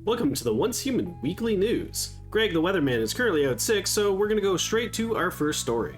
Welcome to the Once Human Weekly News. Greg the Weatherman is currently out sick, so we're going to go straight to our first story.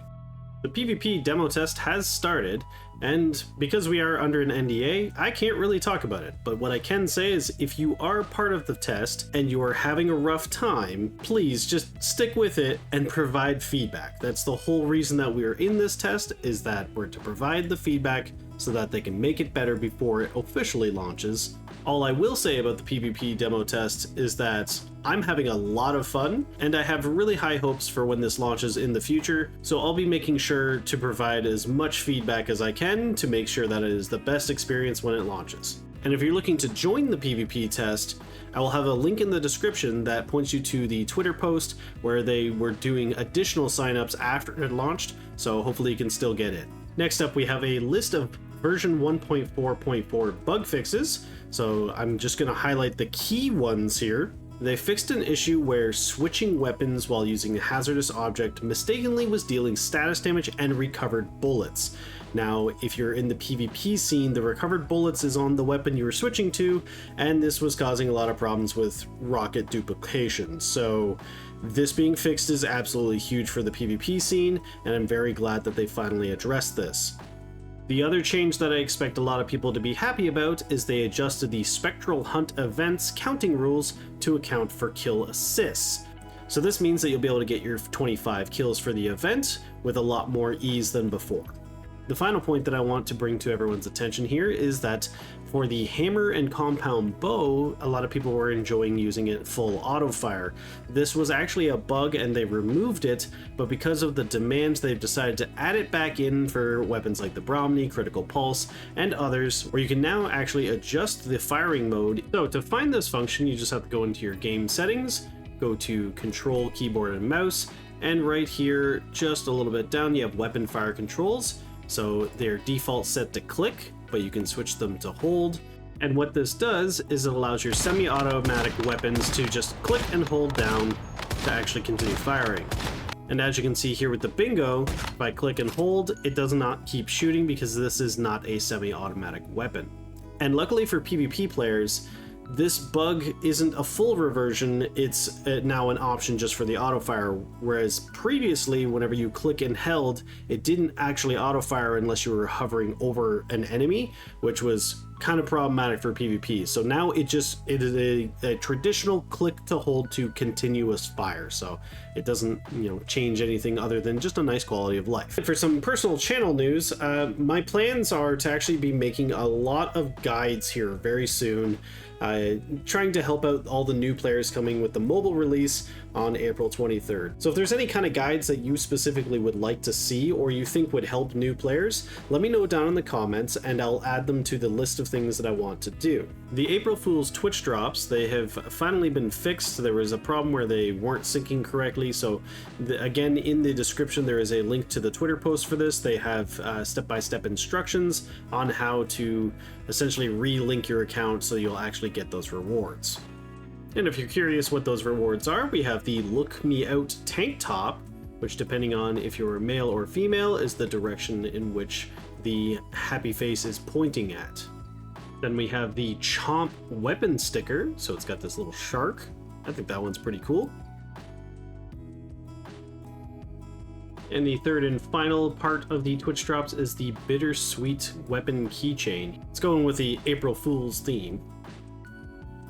The PvP demo test has started, and because we are under an NDA, I can't really talk about it, but what I can say is if you are part of the test and you are having a rough time, please just stick with it and provide feedback. That's the whole reason that we are in this test, is that we're to provide the feedback so that they can make it better before it officially launches. All I will say about the PvP demo test is that I'm having a lot of fun, and I have really high hopes for when this launches in the future, so I'll be making sure to provide as much feedback as I can to make sure that it is the best experience when it launches. And if you're looking to join the PvP test, I will have a link in the description that points you to the Twitter post where they were doing additional signups after it launched, so hopefully you can still get in. Next up, we have a list of version 1.4.4 bug fixes, so I'm just going to highlight the key ones here. They fixed an issue where switching weapons while using a hazardous object mistakenly was dealing status damage and recovered bullets. Now, if you're in the PvP scene, the recovered bullets is on the weapon you were switching to, and this was causing a lot of problems with rocket duplication. So this being fixed is absolutely huge for the PvP scene, and I'm very glad that they finally addressed this. The other change that I expect a lot of people to be happy about is they adjusted the Spectral Hunt events counting rules to account for kill assists. So this means that you'll be able to get your 25 kills for the event with a lot more ease than before. The final point that I want to bring to everyone's attention here is that for the hammer and compound bow, a lot of people were enjoying using it full auto fire. This was actually a bug and they removed it, but because of the demand, they've decided to add it back in for weapons like the Bromney, Critical Pulse, and others, where you can now actually adjust the firing mode. So to find this function, you just have to go into your game settings, go to Control, Keyboard, and Mouse, and right here, just a little bit down, you have weapon fire controls. So they're default set to click, but you can switch them to hold. And what this does is it allows your semi-automatic weapons to just click and hold down to actually continue firing. And as you can see here with the bingo, if I click and hold, it does not keep shooting because this is not a semi-automatic weapon. And luckily for PvP players, this bug isn't a full reversion, it's now an option just for the auto-fire, whereas previously, whenever you click and held, it didn't actually auto-fire unless you were hovering over an enemy, which was kind of problematic for PvP. So now it is a traditional click to hold to continuous fire, so it doesn't change anything other than just a nice quality of life. For some personal channel news, my plans are to actually be making a lot of guides here very soon, trying to help out all the new players coming with the mobile release on April 23rd. So if there's any kind of guides that you specifically would like to see or you think would help new players, let me know down in the comments and I'll add them to the list of things that I want to do. The April Fool's Twitch drops, they have finally been fixed. There was a problem where they weren't syncing correctly, so again, in the description there is a link to the Twitter post for this. They have step-by-step instructions on how to essentially re-link your account so you'll actually get those rewards. And if you're curious what those rewards are, we have the Look Me Out tank top, which depending on if you're male or female is the direction in which the happy face is pointing at. Then we have the Chomp weapon sticker, so it's got this little shark. I think that one's pretty cool. And the third and final part of the Twitch drops is the Bittersweet weapon keychain. It's going with the April Fool's theme.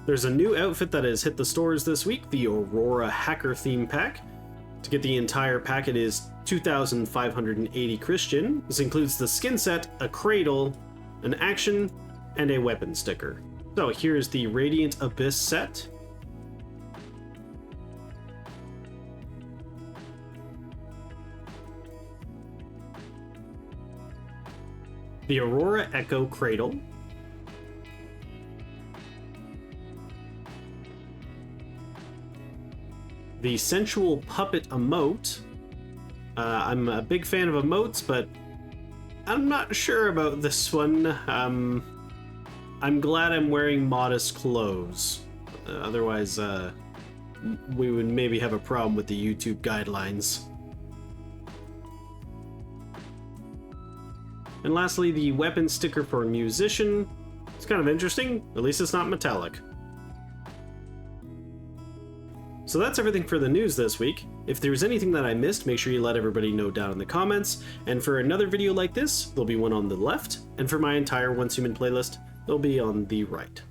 There's a new outfit that has hit the stores this week, the Aurora Hacker Theme Pack. To get the entire pack, it is 2,580 Christian. This includes the skin set, a Cradle, an action, and a weapon sticker. So here's the Radiant Abyss set. The Aurora Echo Cradle. The Sensual Puppet Emote. I'm a big fan of emotes, but I'm not sure about this one. I'm glad I'm wearing modest clothes. Otherwise, we would maybe have a problem with the YouTube guidelines. And lastly, the weapon sticker for Musician. It's kind of interesting, at least it's not metallic. So that's everything for the news this week. If there's anything that I missed, make sure you let everybody know down in the comments. And for another video like this, there'll be one on the left, and for my entire Once Human playlist, they'll be on the right.